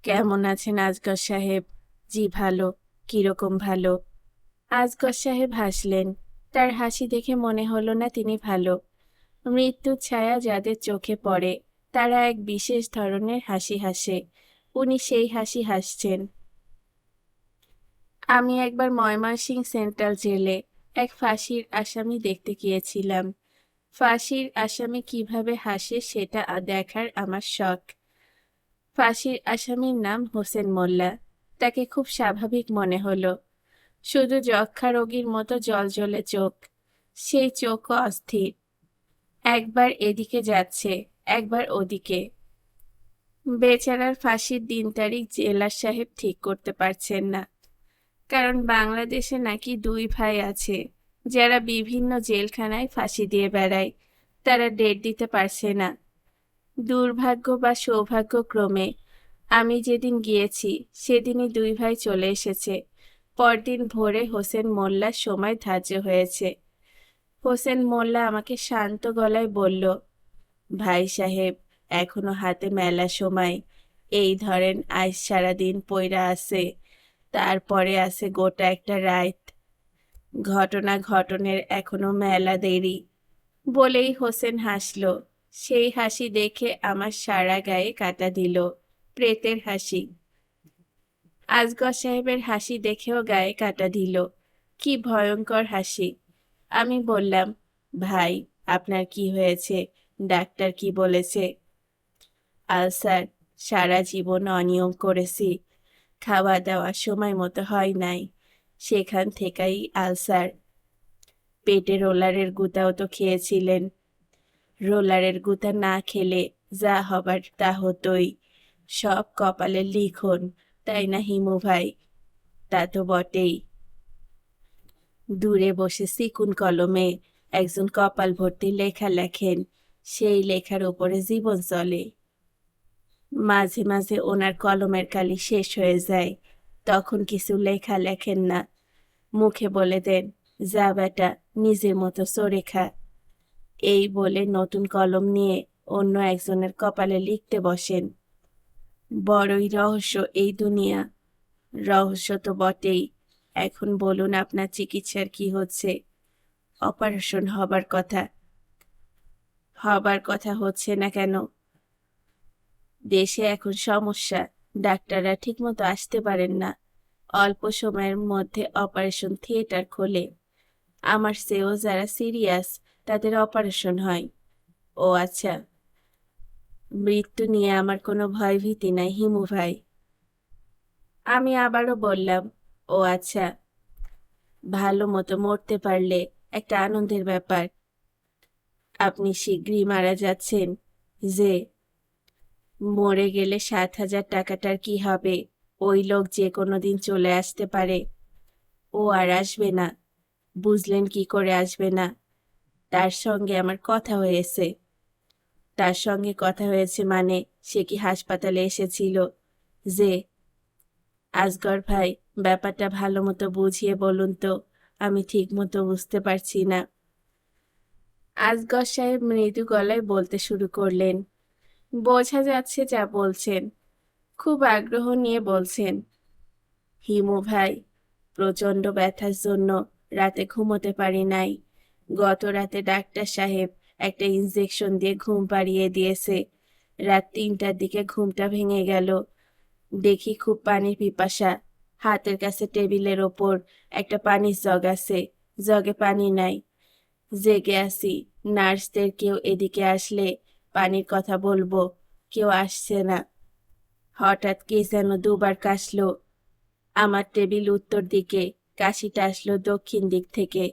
কেমন আছেন আজগর সাহেব? জি ভালো। কিরকম ভালো? আজগর সাহেব হাসলেন। তার হাসি দেখে মনে হলো না তিনি ভালো। মৃত্যুর ছায়া যাদের চোখে পড়ে তারা এক বিশেষ ধরনের হাসি হাসে। উনি সেই হাসি হাসছেন। আমি একবার ময়মনসিংহ সেন্ট্রাল জেলে এক ফাঁসির আসামি দেখতে গিয়েছিলাম। ফাঁসির আসামি কিভাবে হাসে সেটা দেখার আমার শখ। ফাঁসির আসামির নাম হোসেন মোল্লা। তাকে খুব স্বাভাবিক মনে হলো। শুধু যক্ষ্মা রোগীর মতো জ্বলজ্বলে চোখ। সেই চোখও অস্থির। একবার এদিকে যাচ্ছে, একবার ওদিকে। বেচারার ফাঁসির দিন তারিখ জেলার সাহেব ঠিক করতে পারছেন না। কারণ বাংলাদেশে নাকি দুই ভাই আছে যারা বিভিন্ন জেলখানায় ফাঁসি দিয়ে বেড়ায়। তারা ডেট দিতে পারছে না। দুর্ভাগ্য বা সৌভাগ্যক্রমে আমি যেদিন গিয়েছি সেদিনই দুই ভাই চলে এসেছে। পরদিন ভোরে হোসেন মোল্লার সময় ধার্য হয়েছে। হোসেন মোল্লা আমাকে শান্ত গলায় বলল, ভাই সাহেব, এখনো হাতে মেলা সময়। এই ধরেন আজ সারাদিন পইরা আছে, তারপরে আছে গোটা একটা রাত। ঘটনা ঘটনের এখনো মেলা দেরি। বলেই হোসেন হাসল। সেই হাসি দেখে আমার সারা গায়ে কাঁটা দিল। প্রেতের হাসি। আজগর সাহেবের হাসি দেখেও গায়ে কাঁটা দিল। কি ভয়ঙ্কর হাসি। আমি বললাম, ভাই, আপনার কি হয়েছে? ডাক্তার কি বলেছে? আলসার। সারা জীবন অনিয়ম করেছি। খাওয়া দাওয়া সময় মতো হয় নাই, সেখান থেকেই আলসার। পেটে রোলারের গুঁতাও তো খেয়েছিলেন। রোলারের গুঁতা না খেলে যা হবার তা হতোই। সব কপালে লিখন, তাই না হিমু ভাই? তা তো বটেই। দূরে বসে চিকুন কলমে একজন কপাল ভর্তি লেখা লেখেন। সেই লেখার উপরে জীবন চলে। মাঝে মাঝে ওনার কলমের কালি শেষ হয়ে যায়। তখন কিছু লেখা লেখেন না। মুখে বলে দেন, যা বেটা, নিজের মতো সরে খা। এই বলে নতুন কলম নিয়ে অন্য একজনের কপালে লিখতে বসেন। বড়ই রহস্য এই দুনিয়া। রহস্য তো বটেই। এখন বলুন, আপনার চিকিৎসার কি হচ্ছে? অপারেশন হবার কথা। হবার কথা হচ্ছে না কেন? দেশে এখন সমস্যা। ডাক্তাররা ঠিকমতো আসতে পারেন না। অল্প সময়ের মধ্যে অপারেশন থিয়েটার খোলে। আমার চেয়েও যারা সিরিয়াস তাদের অপারেশন হয়। ও আচ্ছা। মৃত্যু নিয়ে আমার কোনো ভয়ভীতি নাই হিমু ভাই। আমি আবারও বললাম, ও আচ্ছা। ভালো মতো মরতে পারলে একটা আনন্দের ব্যাপার। আপনি শীঘ্রই মারা যাচ্ছেন। যে মরে গেলে 7,000 টাকাটার কি হবে? ওই লোক যে কোনো দিন চলে আসতে পারে। ও আর আসবে না। বুঝলেন কি করে আসবে না? তার সঙ্গে আমার কথা হয়েছে। তার সঙ্গে কথা হয়েছে মানে সে কি হাসপাতালে এসেছিল? যে আজগর ভাই, ব্যাপারটা ভালো মতো বুঝিয়ে বলুন তো, আমি ঠিক মতো বুঝতে পারছি না। আজগর সাহেব মৃদু গলায় বলতে শুরু করলেন। বোঝা যাচ্ছে যা বলছেন। খুব আগ্রহ নিয়ে বলছেন। হিমু ভাই, প্রচণ্ড ব্যথার জন্য রাতে ঘুমোতে পারি নাই। গত রাতে ডাক্তার সাহেব একটা ইনজেকশন দিয়ে ঘুম পাড়িয়ে দিয়েছে। রাত 3টার দিকে ঘুমটা ভেঙে গেল। দেখি খুব পানির পিপাসা। হাতের কাছে টেবিলের ওপর একটা পানির জগ আছে। জগে পানি নাই। জেগে আছি। নার্সদের কেউ এদিকে আসলে পানির কথা বলবো, কেউ আসছে না। হঠাৎ কে যেন দুবার কাশলো। আমার টেবিল উত্তর দিকে, কাশিটা আসলো দক্ষিণ দিক থেকে।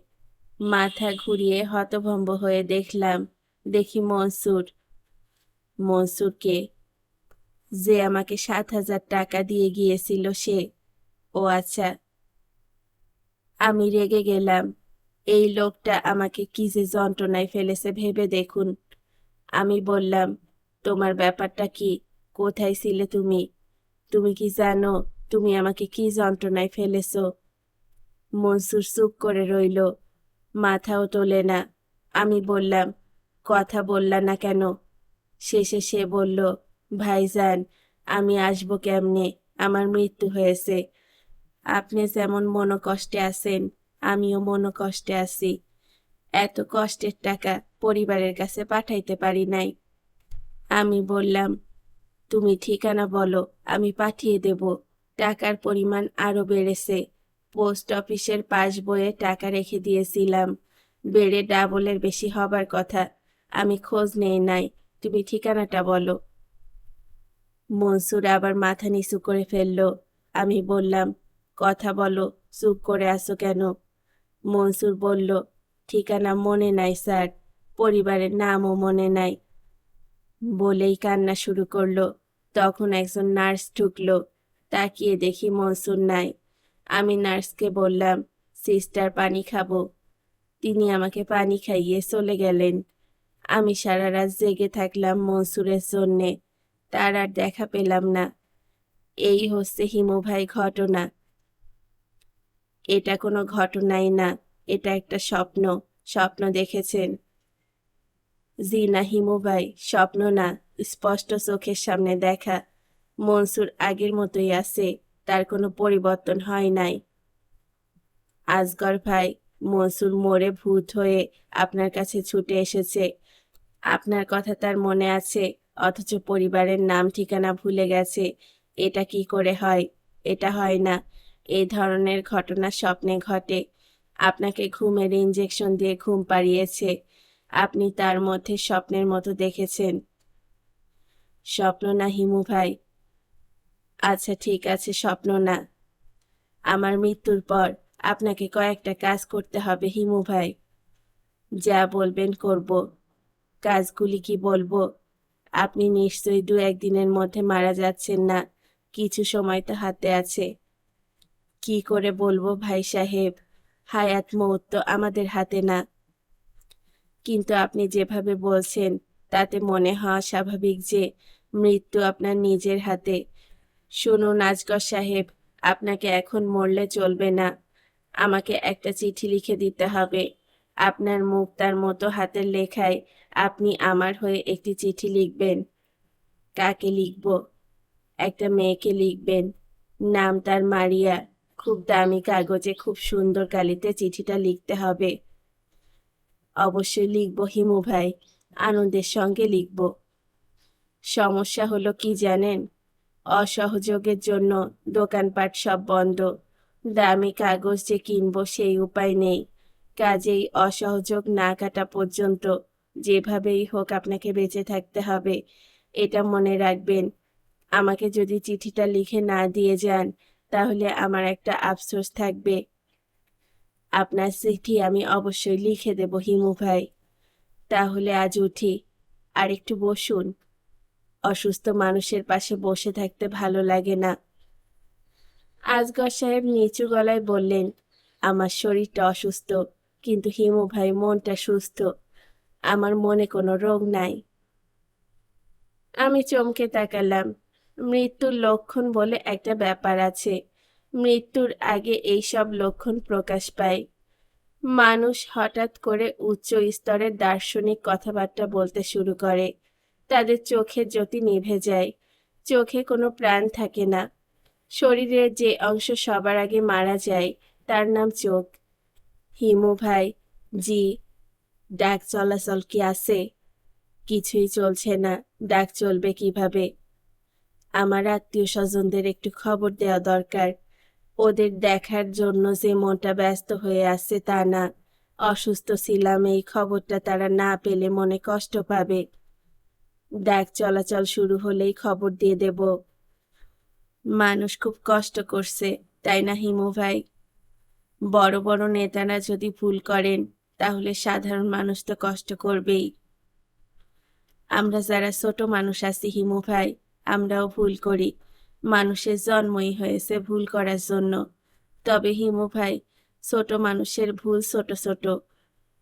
মাথা ঘুরিয়ে হতভম্ব হয়ে দেখি মনসুর। মনসুরকে? যে আমাকে 7,000 টাকা দিয়ে গিয়েছিল সে। ও আচ্ছা। আমি রেগে গেলাম। এই লোকটা আমাকে কি যে যন্ত্রণায় ফেলেছে ভেবে দেখুন। আমি বললাম, তোমার ব্যাপারটা কি? কোথায় ছিলে তুমি? তুমি কি জানো তুমি আমাকে কি যন্ত্রণায় ফেলেছো? মনসুর চুপ করে রইল। মাথাও তোলে না। আমি বললাম, কথা বললা না কেন? শেষে সে বলল, ভাইজান, আমি আসবো কেমনে? আমার মৃত্যু হয়েছে। আপনি যেমন মনোকষ্টে আছেন, আমিও মনোকষ্টে আছি। এত কষ্টের টাকা পরিবারের কাছে পাঠাইতে পারি নাই। আমি বললাম, তুমি ঠিকানা বলো, আমি পাঠিয়ে দেব। টাকার পরিমাণ আরো বেড়েছে। পোস্ট অফিসের পাসবইয়ে টাকা রেখে দিয়েছিলাম। বেড়ে ডাবলের বেশি হবার কথা। আমি খোঁজ নেই নাই। তুমি ঠিকানাটা বলো। মনসুর আবার মাথা নিচু করে ফেলল। আমি বললাম, কথা বলো, চুপ করে আছো কেন? মনসুর বলল, ঠিকানা মনে নাই স্যার, পরিবারের নামও মনে নাই। বলেই কান্না শুরু করলো। তখন একজন নার্স ঢুকলো। তাকিয়ে দেখি মনসুর নাই। আমি নার্সকে বললাম, সিস্টার পানি খাবো। তিনি আমাকে পানি খাইয়ে চলে গেলেন। আমি সারা রাত জেগে থাকলাম মনসুরের জন্যে। তার আর দেখা পেলাম না। এই হচ্ছে হিমু ভাই ঘটনা। এটা কোনো ঘটনাই না, এটা একটা স্বপ্ন। স্বপ্ন দেখেছেন? জি না হিমু ভাই, স্বপ্ন না, স্পষ্ট চোখের সামনে দেখা। মনসুর আগের মতোই আছে, তার কোনো পরিবর্তন হয় নাই। আজগর ভাই, মনসুর মরে ভূত হয়ে আপনার কাছে ছুটে এসেছে। আপনার কথা তার মনে আছে, অথচ পরিবারের নাম ঠিকানা ভুলে গেছে। এটা কি করে হয়? এটা হয় না। এই ধরনের ঘটনা স্বপ্নে ঘটে। আপনাকে ঘুমের ইনজেকশন দিয়ে ঘুম পাড়িয়েছে। আপনি তার মধ্যে স্বপ্নের মতো দেখেছেন। স্বপ্ন না হিমু ভাই? আচ্ছা ঠিক আছে, স্বপ্ন না। আমার মৃত্যুর পর আপনাকে কয়েকটা কাজ করতে হবে হিমু ভাই। যা বলবেন করব। কাজগুলি কি বলবো? আপনি নিশ্চয়ই 2-1 দিনের মধ্যে মারা যাচ্ছেন না। কিছু সময় তো হাতে আছে। কি করে বলবো ভাই সাহেব? হায়াত মৌত তো আমাদের হাতে না। কিন্তু আপনি যেভাবে বলছেন, তাতে মনে হওয়া স্বাভাবিক যে মৃত্যু আপনার নিজের হাতে। শুনুন আজগর সাহেব, আপনাকে এখন মরলে চলবে না। আমাকে একটা চিঠি লিখে দিতে হবে। আপনার মুখ তার মতো হাতের লেখায় আপনি আমার হয়ে একটি চিঠি লিখবেন। কাকে লিখব? একটা মেয়েকে লিখবেন। নাম তার মারিয়া। খুব দামি কাগজে খুব সুন্দর কালিতে চিঠিটা লিখতে হবে। অবশ্যই লিখব হিমু ভাই, আনন্দের সঙ্গে লিখব। সমস্যা হলো কি জানেন? অসহযোগের জন্য দোকানপাট সব বন্ধ। দামি কাগজ যে কিনবো সেই উপায় নেই। কাজেই অসহযোগ না কাটা পর্যন্ত যেভাবেই হোক আপনাকে বেঁচে থাকতে হবে। এটা মনে রাখবেন। আমাকে যদি চিঠিটা লিখে না দিয়ে যান, তাহলে আমার একটা আফসোস থাকবে। আপনার চিঠি আমি অবশ্যই লিখে দেব হিমু ভাই। তাহলে আজ উঠি। আর একটু বসুন। অসুস্থ মানুষের পাশে বসে থাকতে ভালো লাগে না। আজগর সাহেব নিচু গলায় বললেন, আমার শরীরটা অসুস্থ, কিন্তু হিমু ভাই মনটা সুস্থ। আমার মনে কোনো রোগ নাই। আমি চমকে তাকালাম। মৃত্যুর লক্ষণ বলে একটা ব্যাপার আছে। মৃত্যুর আগে এই সব লক্ষণ প্রকাশ পায়। মানুষ হঠাৎ করে উচ্চ স্তরের দার্শনিক কথাবার্তা বলতে শুরু করে। তাদের চোখের জ্যোতি নিভে যায়। চোখে কোনো প্রাণ থাকে না। শরীরের যে অংশ সবার আগে মারা যায়, তার নাম চোখ। হিমু ভাই, জি। ডাক চলাচল কি আছে? কিছুই চলছে না। ডাক চলবে কিভাবে? আমার আত্মীয় স্বজনদের একটু খবর দেওয়া দরকার। ওদের দেখার জন্য যে মনটা ব্যস্ত হয়ে আছে তা না। অসুস্থ ছিলাম এই খবরটা তারা না পেলে মনে কষ্ট পাবে। ডাক চলাচল শুরু হলেই খবর দিয়ে দেব। মানুষ খুব কষ্ট করছে, তাই না হিমু ভাই? বড় বড় নেতারা যদি ভুল করেন, তাহলে সাধারণ মানুষ তো কষ্ট করবেই। আমরা যারা ছোট মানুষ আছি হিমু ভাই, আমরাও ভুল করি। মানুষের জন্মই হয়েছে ভুল করার জন্য। তবে হিমু ভাই, ছোট মানুষের ভুল ছোট ছোট,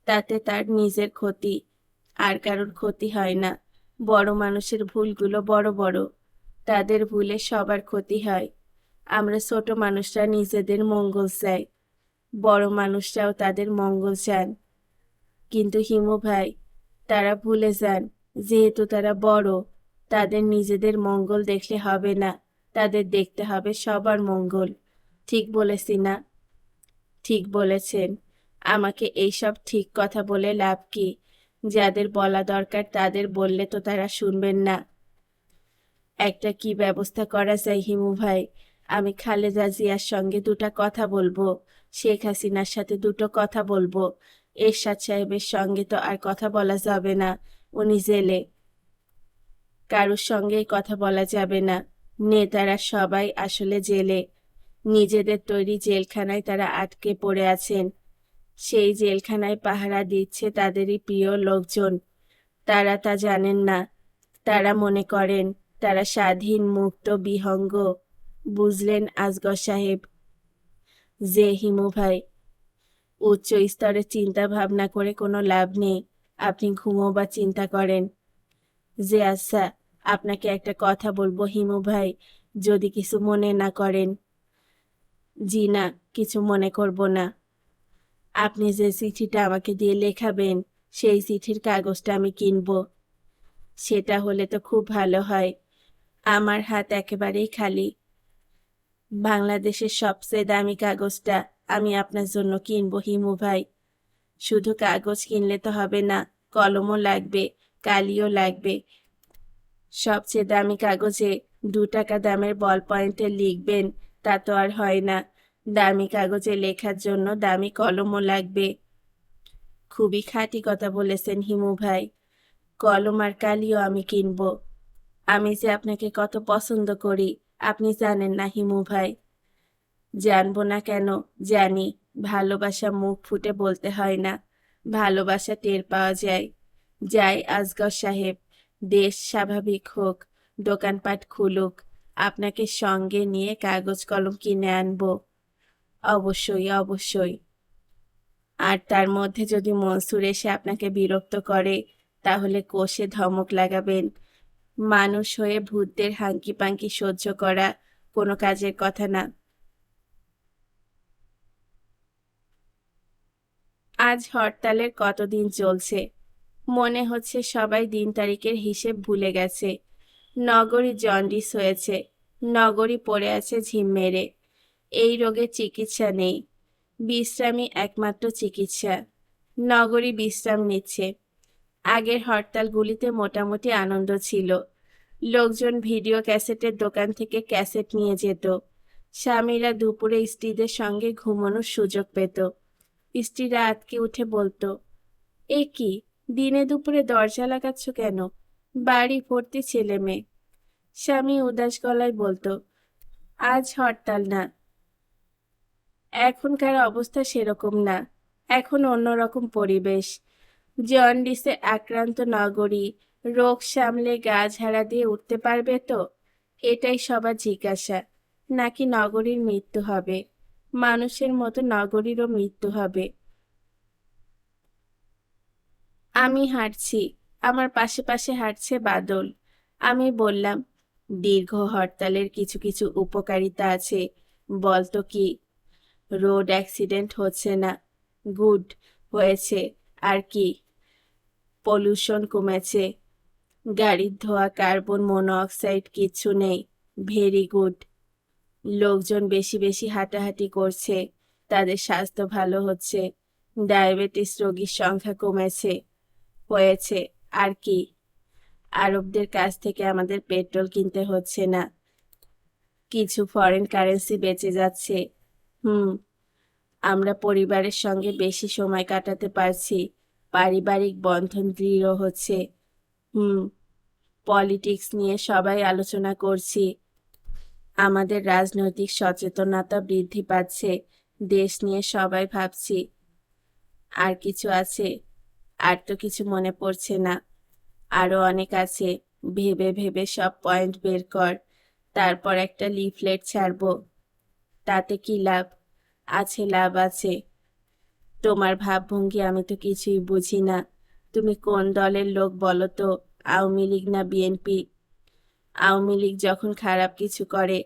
তাতে তার নিজের ক্ষতি, আর কারোর ক্ষতি হয় না। বড় মানুষের ভুলগুলো বড় বড়, তাদের ভুলে সবার ক্ষতি হয়। আমরা ছোট মানুষরা নিজেদের মঙ্গল চাই, বড় মানুষরাও তাদের মঙ্গল চান। কিন্তু হিমু ভাই, তারা ভুলে যান, যেহেতু তারা বড়, তাদের নিজেদের মঙ্গল দেখলে হবে না, তাদের দেখতে হবে সবার মঙ্গল। ঠিক বলেছি না? ঠিক বলেছেন। আমাকে এইসব ঠিক কথা বলে লাভ কি? যাদের বলা দরকার তাদের বললে তো তারা শুনবেন না। একটা কি ব্যবস্থা করা যায় হিমু ভাই? আমি খালেদা জিয়ার সঙ্গে দুটো কথা বলবো, শেখ হাসিনার সাথে দুটো কথা বলবো। এরশাদ সাহেবের সঙ্গে তো আর কথা বলা যাবে না, উনি জেলে। কারোর সঙ্গেই কথা বলা যাবে না। নেতারা সবাই আসলে জেলে। নিজেদের তৈরি জেলখানায় তারা আটকে পড়ে আছেন। সেই জেলখানায় পাহারা দিচ্ছে তাদেরই প্রিয় লোকজন। তারা তা জানেন না। তারা মনে করেন তারা স্বাধীন, মুক্ত, বিহঙ্গ। বুঝলেন আসগর সাহেব? যে হিমু ভাই, উচ্চ স্তরে চিন্তা ভাবনা করে কোনো লাভ নেই। আপনি ঘুমোবার চিন্তা করেন। যে আচ্ছা, আপনাকে একটা কথা বলবো হিমু ভাই, যদি কিছু মনে না করেন। জি না, কিছু মনে করব না। আপনি যে চিঠিটা আমাকে দিয়ে লেখাবেন, সেই চিঠির কাগজটা আমি কিনবো। সেটা হলে তো খুব ভালো হয়। আমার হাত একেবারেই খালি। বাংলাদেশের সবচেয়ে দামি কাগজটা আমি আপনার জন্য কিনবো হিমু ভাই। শুধু কাগজ কিনলে তো হবে না, কলমও লাগবে, কালিও লাগবে। সবচেয়ে দামি কাগজে 2 টাকা দামের বল পয়েন্টে লিখবেন, তা তো আর হয় না। দামি কাগজে লেখার জন্য দামি কলমও লাগবে। খুবই খাঁটি কথা বলেছেন হিমু ভাই। কলম আর কালিও আমি কিনবো। আমি যে আপনাকে কত পছন্দ করি আপনি জানেন না হিমু ভাই। জানবো না কেন? জানি। ভালোবাসা মুখ ফুটে বলতে হয় না, ভালোবাসা টের পাওয়া যায়। যাই আসগর সাহেব, দেশ স্বাভাবিক হোক, দোকানপাট খুলুক, আপনাকে সঙ্গে নিয়ে কাগজ কলম কিনে আনবো। অবশ্যই, অবশ্যই। আর তার মধ্যে যদি মনসুর এসে আপনাকে বিরক্ত করে, তাহলে কষে ধমক লাগাবেন। মানুষ হয়ে ভূতদের হাঙ্কি পাঙ্কি সহ্য করা কোনো কাজের কথা না। আজ হরতালের কতদিন চলছে, মনে হচ্ছে সবাই দিন তারিখের হিসেব ভুলে গেছে। নগরী জন্ডিস হয়েছে, নগরী পড়ে আছে ঝিম মেরে। এই রোগের চিকিৎসা নেই, বিশ্রামই একমাত্র চিকিৎসা। নগরী বিশ্রাম নিচ্ছে। আগের হরতালগুলিতে মোটামুটি আনন্দ ছিল। লোকজন ভিডিও ক্যাসেটের দোকান থেকে ক্যাসেট নিয়ে যেত। স্বামীরা দুপুরে স্ত্রীদের সঙ্গে ঘুমানোর সুযোগ পেত। স্ত্রীরা আঁতকে উঠে বলতো, এ কি, দিনে দুপুরে দরজা লাগাচ্ছ কেন? বাড়ি ভর্তি ছেলে মেয়ে। স্বামী উদাস গলায় বলতো, আজ হরতাল না। এখনকার অবস্থা সেরকম না, এখন অন্যরকম পরিবেশ। জন্ডিসে আক্রান্ত নগরী রোগ সামলে গা ঝাড়া দিয়ে উঠতে পারবে তো? এটাই সবার জিজ্ঞাসা। নাকি নগরীর মৃত্যু হবে? মানুষের মতো নগরীরও মৃত্যু হবে। আমি হাঁটছি, আমার পাশে পাশে হাঁটছে বাদল। আমি বললাম, দীর্ঘ হরতালের কিছু কিছু উপকারিতা আছে, বলতো কি? রোড অ্যাক্সিডেন্ট হচ্ছে না, গুড। হয়েছে আর কি? পলিউশন কমেছে, গাড়ির ধোয়া, কার্বন মনোঅক্সাইড কিচ্ছু নেই, ভেরি গুড। লোকজন বেশি বেশি হাঁটাহাঁটি করছে, তাদের স্বাস্থ্য ভালো হচ্ছে, ডায়াবেটিস রোগীর সংখ্যা কমেছে। হয়েছে আর কি? আরবদের কাছ থেকে আমাদের পেট্রোল কিনতে হচ্ছে না, কিছু ফরেন কারেন্সি বেঁচে যাচ্ছে। হুম। আমরা পরিবারের সঙ্গে বেশি সময় কাটাতে পারছি, পারিবারিক বন্ধন দৃঢ় হচ্ছে। হুম। পলিটিক্স নিয়ে সবাই আলোচনা করছি, আমাদের রাজনৈতিক সচেতনতা বৃদ্ধি পাচ্ছে, দেশ নিয়ে সবাই ভাবছি। আর কিছু আছে? আর তো কিছু মনে পড়ছে না। আরো অনেক আছে, ভেবে ভেবে সব পয়েন্ট বের কর, তারপর একটা লিফলেট ছাড়বো। তাতে কি লাভ? আছে, লাভ আছে। তোমার ভাবভঙ্গি আমি তো কিছুই বুঝি না। তুমি কোন দলের লোক বলো তো? আওয়ামী লীগ না বিএনপি? আওয়ামী লীগ যখন খারাপ কিছু করে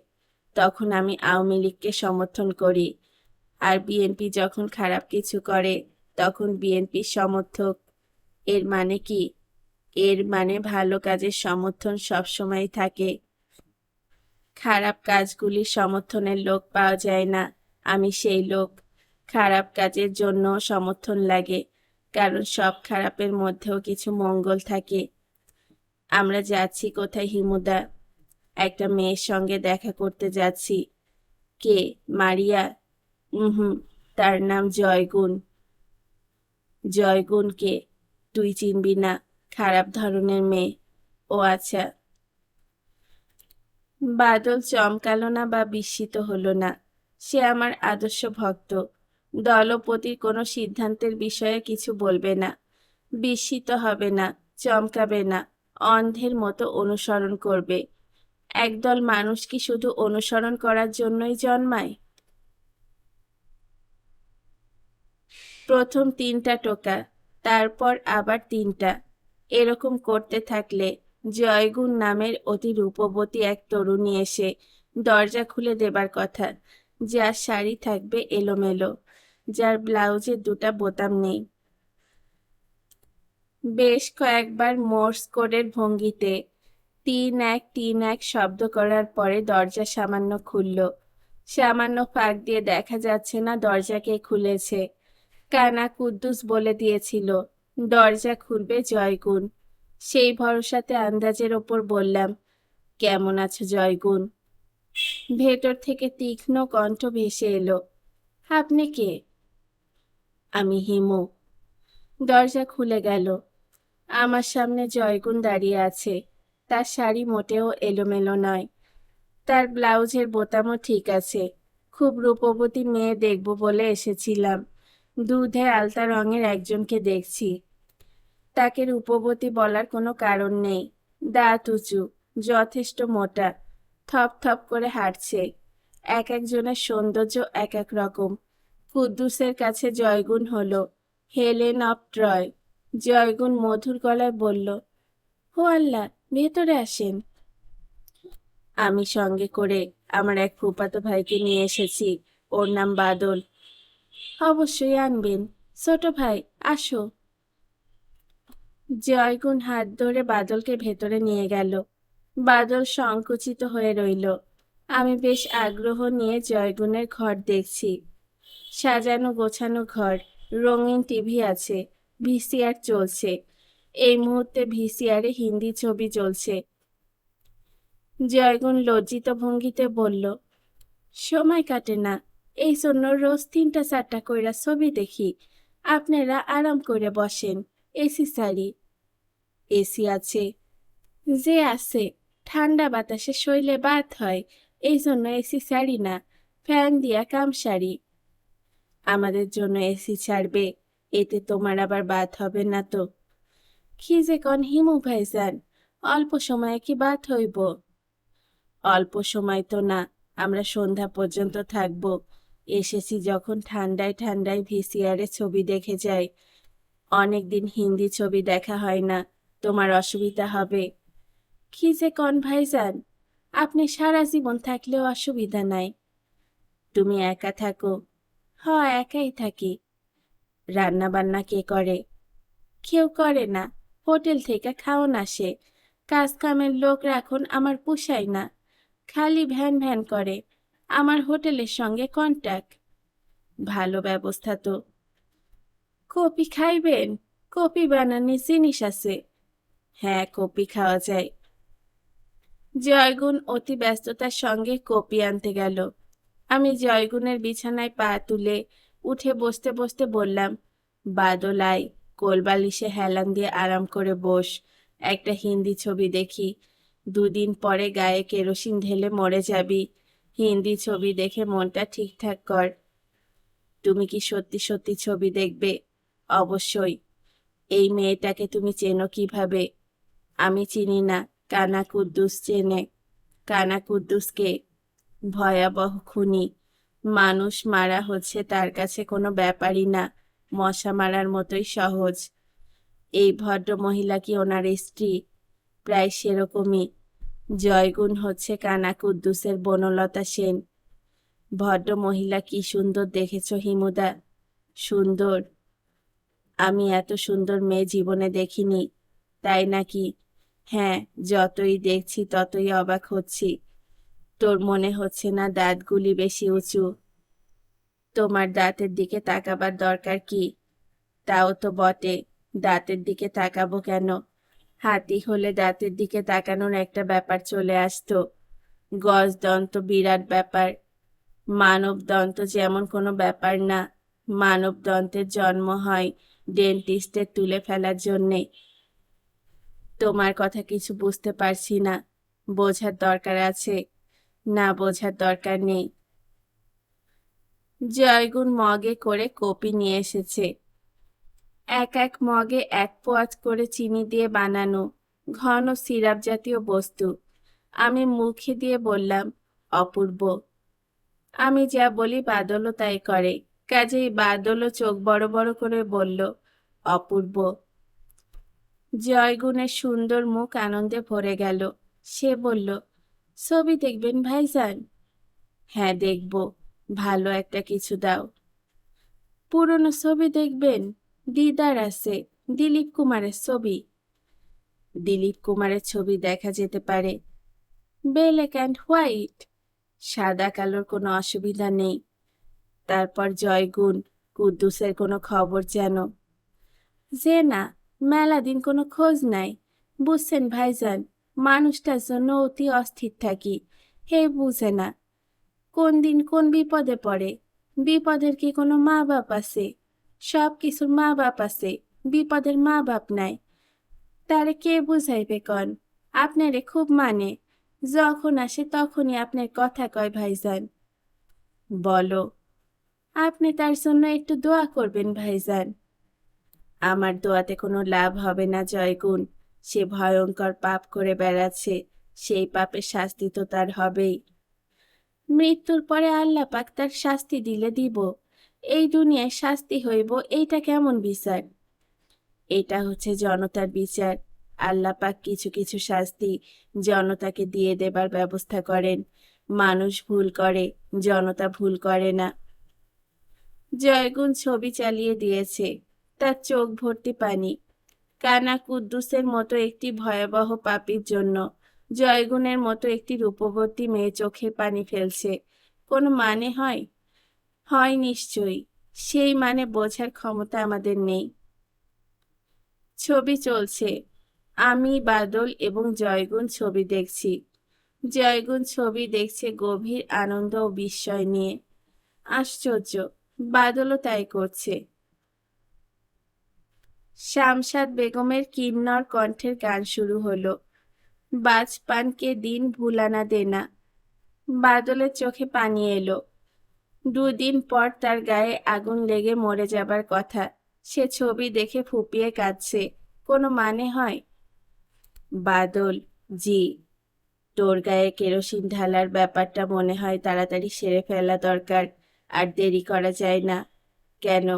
তখন আমি আওয়ামী লীগকে সমর্থন করি, আর বিএনপি যখন খারাপ কিছু করে তখন বিএনপির সমর্থক। এর মানে কি? এর মানে ভালো কাজের সমর্থন সবসময় থাকে, খারাপ কাজগুলির সমর্থনের লোক পাওয়া যায় না। আমি সেই লোক। খারাপ কাজের জন্য সমর্থন লাগে, কারণ সব খারাপের মধ্যেও কিছু মঙ্গল থাকে। আমরা যাচ্ছি কোথায় হিমুদা? একটা মেয়ের সঙ্গে দেখা করতে যাচ্ছি। কে? মারিয়া? হুম, তার নাম জয়গুণ। জয়গুণ কে? তুই চিনবি না, খারাপ ধরনের মেয়ে। ও আচ্ছা। বাদল চমকালো না বা বিস্মিত হলো না। সে আমার আদর্শ ভক্ত। দলপতির কোনো সিদ্ধান্তের বিষয়ে কিছু বলবে না, বিস্মিত হবে না, চমকাবে না, অন্ধের মতো অনুসরণ করবে। একদল মানুষ কি শুধু অনুসরণ করার জন্যই জন্মায়? প্রথম 3টা টোকা, তারপর আবার 3টা। এরকম করতে থাকলে জয়গুণ নামের অতি রূপবতী এক তরুণী এসে দরজা খুলে দেবার কথা, যার শাড়ি থাকবে এলোমেলো, যার ব্লাউজের 2টা বোতাম নেই। বেশ কয়েকবার মোর্স কোডের ভঙ্গিতে 3-1-3-1 শব্দ করার পরে দরজা সামান্য খুলল। সামান্য ফাঁক দিয়ে দেখা যাচ্ছে না দরজা কে খুলেছে। কানা কুদ্দুস বলে দিয়েছিল দরজা খুলবে জয়গুণ। সেই ভরসাতে আন্দাজের ওপর বললাম, কেমন আছো জয়গুণ? ভেতর থেকে তীক্ষ্ণ কণ্ঠ ভেসে এলো, আপনি কে? আমি হিমু। দরজা খুলে গেল। আমার সামনে জয়গুণ দাঁড়িয়ে আছে। তার শাড়ি মোটেও এলোমেলো নয়, তার ব্লাউজের বোতামও ঠিক আছে। খুব রূপবতী মেয়ে দেখব বলে এসেছিলাম। দুধে আলতা রঙের একজনকে দেখছি। তাকে রূপবতী বলার কোনো কারণ নেই। দাঁত উঁচু, যথেষ্ট মোটা, থপ থপ করে হাঁটছে। এক একজনের সৌন্দর্য এক এক রকম। কুদ্দুসের কাছে জয়গুণ হলো হেলেন অফ ট্রয়। জয়গুণ মধুর গলায় বলল, ও আল্লাহ, ভেতরে আসেন। আমি সঙ্গে করে আমার এক ফুফাতো ভাইকে নিয়ে এসেছি। ওর নাম বাদল। অবশ্যই আনবেন। ছোট ভাই, আসো। জয়গুণ হাত ধরে বাদলকে ভেতরে নিয়ে গেল। বাদল সংকুচিত হয়ে রইল। আমি বেশ আগ্রহ নিয়ে জয়গুণের ঘর দেখছি। সাজানো গোছানো ঘর, রঙিন টিভি আছে, ভিসিআর চলছে। এই মুহূর্তে ভিসিআরে হিন্দি ছবি চলছে। জয়গুণ লজ্জিত ভঙ্গিতে বলল, সময় কাটে না, এই জন্য রোজ 3টা-4টা কইরা ছবি দেখি। আপনারা আরাম করে বসেন, এসি সারি। এসি আছে? যে আছে, ঠান্ডা বাতাসে শৈলে বাত হয়, এই জন্য এসি ছাড়ি না, ফ্যান দিয়া কাম সারি। আমাদের জন্য এসি ছাড়বে, এতে তোমার আবার বাত হবে না তো? কি যে কন হিমু ভাইজান, অল্প সময়ে কি বাত হইব? অল্প সময় তো না, আমরা সন্ধ্যা পর্যন্ত থাকবো। এসেছি যখন ঠান্ডায় ঠান্ডায় ভিসিআরে ছবি দেখে যাই। অনেকদিন হিন্দি ছবি দেখা হয় না, তোমার অসুবিধা হবে। কি যে কন ভাইজান, আপনি সারা জীবন থাকলেও অসুবিধা নাই। তুমি একা থাকো? হ, একাই থাকি। রান্না বান্না কে করে? কেউ করে না, হোটেল থেকে খাওন আসে। কাজ কামের লোক রাখুন আমার পোষায় না, খালি ভ্যান ভ্যান করে। আমার হোটেলের সঙ্গে কন্ট্যাক্ট। ভালো ব্যবস্থা তো। কপি খাইবেন? কপি বানানোর জিনিস আছে। হ্যাঁ, কপি খাওয়া যায়। জয়গুণ অতি ব্যস্ততার সঙ্গে কপি আনতে গেল। আমি জয়গুণের বিছানায় পা তুলে উঠে বসতে বসতে বললাম, বাদল আয়, কোলবালিশে হেলান দিয়ে আরাম করে বস, একটা হিন্দি ছবি দেখি। 2 দিন পরে গায়ে কেরোসিন ঢেলে মরে যাবি। হিন্দি ছবি দেখে মনটা ঠিকঠাক কর। তুমি কি সত্যি সত্যি ছবি দেখবে? অবশ্যই। এই মেয়েটাকে তুমি চেনো কিভাবে? আমি চিনি না, কানা কুদ্দুস চেনে। কানা কুদ্দুসকে? ভয়াবহ খুনি। মানুষ মারা হচ্ছে তার কাছে কোনো ব্যাপারই না, মশা মারার মতোই সহজ। এই ভদ্র মহিলা কি ওনার স্ত্রী? প্রায় সেরকমই। জয়গুণ হচ্ছে কানা কুদ্দুসের বনলতা সেন। ভদ্র মহিলা কি সুন্দর দেখেছ হিমুদা? সুন্দর? আমি এত সুন্দর মেয়ে জীবনে দেখিনি। তাই নাকি? হ্যাঁ, যতই দেখছি ততই অবাক হচ্ছি। তোর মনে হচ্ছে না দাঁতগুলি বেশি উঁচু? তোমার দাঁতের দিকে তাকাবার দরকার কি? তাও তো বটে, দাঁতের দিকে তাকাবো কেন? হাতি হলে দাঁতের দিকে তাকানোর একটা ব্যাপার চলে আসতো। গজদন্ত বিরাট ব্যাপার। মানব দন্ত যেমন কোনো ব্যাপার না। মানব দন্তের জন্ম হয় ডেন্টিস্টের তুলে ফেলার জন্যে। তোমার কথা কিছু বুঝতে পারছি না। বোঝার দরকার আছে? না, বোঝার দরকার নেই। জয়গুণ মগে করে কপি নিয়ে এসেছে। এক এক মগে 1 পোয়াচ করে চিনি দিয়ে বানানো ঘন সিরাপ জাতীয় বস্তু। আমি মুখে দিয়ে বললাম, অপূর্ব। আমি যা বলি বাদলও তাই করে, কাজেই বাদলও চোখ বড় বড় করে বলল, অপূর্ব। জয়গুণের সুন্দর মুখ আনন্দে ভরে গেল। সে বলল, ছবি দেখবেন ভাইজান? হ্যাঁ, দেখব। ভালো একটা কিছু দাও। পুরনো ছবি দেখবেন? দিদার আছে, দিলীপ কুমারের ছবি। দিলীপ কুমারের ছবি দেখা যেতে পারে। Black and white? সাদা কালোর কোনো অসুবিধা নেই। তারপর জয়গুণ, কুদ্দুসের কোনো খবর যেন? যে না, মেলা দিন কোনো খোঁজ নাই। বুঝছেন ভাইজান, মানুষটার জন্য অতি অস্থির থাকি। হে বুঝে না কোন দিন কোন বিপদে পড়ে। বিপদের কি কোনো মা বাপ আছে? সব কিছুর মা বাপ আছে, বিপদের মা বাপ নাই। তারে কে বুঝাইবে কন? আপনারে খুব মানে, যখন আসে তখনই আপনার কথা কয় ভাইজান। বলো। আপনি তার জন্য একটু দোয়া করবেন ভাইজান। আমার দোয়াতে কোনো লাভ হবে না জয়গুণ। সে ভয়ঙ্কর পাপ করে বেড়াচ্ছে, সেই পাপের শাস্তি তো তার হবেই। মৃত্যুর পরে আল্লাহ পাক তার শাস্তি দিলে দিব। এই দুনিয়ায় শাস্তি হইব, এইটা কেমন বিচার? এটা হচ্ছে জনতার বিচার। আল্লাহ পাক কিছু কিছু শাস্তি জনতাকে দিয়ে দেবার ব্যবস্থা করেন। মানুষ ভুল করে, জনতা ভুল করে না। জয়গুণ ছবি চালিয়ে দিয়েছে। তার চোখ ভর্তি পানি। কানা কুদ্দুসের মতো একটি ভয়াবহ পাপীর জন্য জয়গুণের মতো একটি রূপবতী মেয়ে চোখে পানি ফেলছে কোনো মানে হয়? হয় নিশ্চয়ই। সেই মানে বোঝার ক্ষমতা আমাদের নেই। ছবি চলছে। আমি, বাদল এবং জয়গুণ ছবি দেখছি। জয়গুণ ছবি দেখছে গভীর আনন্দ ও বিস্ময় নিয়ে। আশ্চর্য, বাদলও তাই করছে। শামশাদ বেগমের কিন্নর কণ্ঠের গান শুরু হলো, বাজপানকে দিন ভুলানা দেনা। বাদলের চোখে পানি এলো। 2 দিন পর তার গায়ে আগুন লেগে মরে যাবার কথা। সে ছবি দেখে ফুপিয়ে কাঁদছে। কোনো মানে হয়? বাদল, জি। তোর গায়ে কেরোসিন ঢালার ব্যাপারটা মনে হয় তাড়াতাড়ি সেরে ফেলা দরকার। আর দেরি করা যায় না। কেন?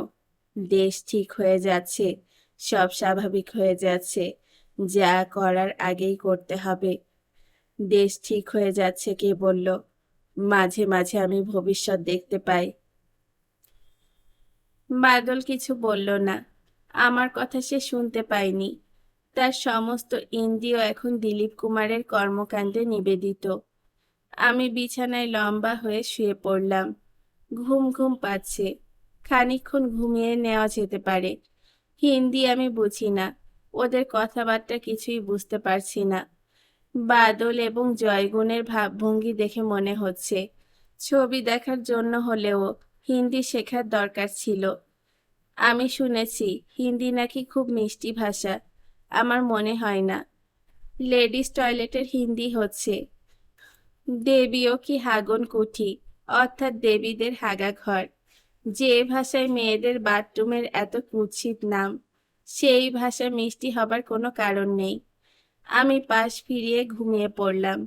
দেশ ঠিক হয়ে যাচ্ছে, সব স্বাভাবিক হয়ে যাচ্ছে। যা করার আগেই করতে হবে। দেশ ঠিক হয়ে যাচ্ছে কে বলল? মাঝে মাঝে আমি ভবিষ্যৎ দেখতে পাই। বাদল কিছু বলল না। আমার কথা সে শুনতে পায়নি। তার সমস্ত ইন্দ্রিয় এখন দিলীপ কুমারের কর্মকাণ্ডে নিবেদিত। আমি বিছানায় লম্বা হয়ে শুয়ে পড়লাম। ঘুম ঘুম পাচ্ছে। খানিকক্ষণ ঘুমিয়ে নেওয়া যেতে পারে। হিন্দি আমি বুঝি না, ওদের কথাবার্তা কিছুই বুঝতে পারছি না। বাদল এবং জয়গুণের ভাবভঙ্গি দেখে মনে হচ্ছে ছবি দেখার জন্য হলেও হিন্দি শেখার দরকার ছিল। আমি শুনেছি হিন্দি নাকি খুব মিষ্টি ভাষা। আমার মনে হয় না। লেডিস টয়লেটের হিন্দি হচ্ছে দেবীও কি হাগন কুঠি, অর্থাৎ দেবীদের হাগাঘর। যে ভাষায় মেয়েদের বাথরুমের এত কুৎসিত নাম, সেই ভাষা মিষ্টি হবার কোনো কারণ নেই। আমি পাশ ফিরিয়ে ঘুমিয়ে পড়লাম।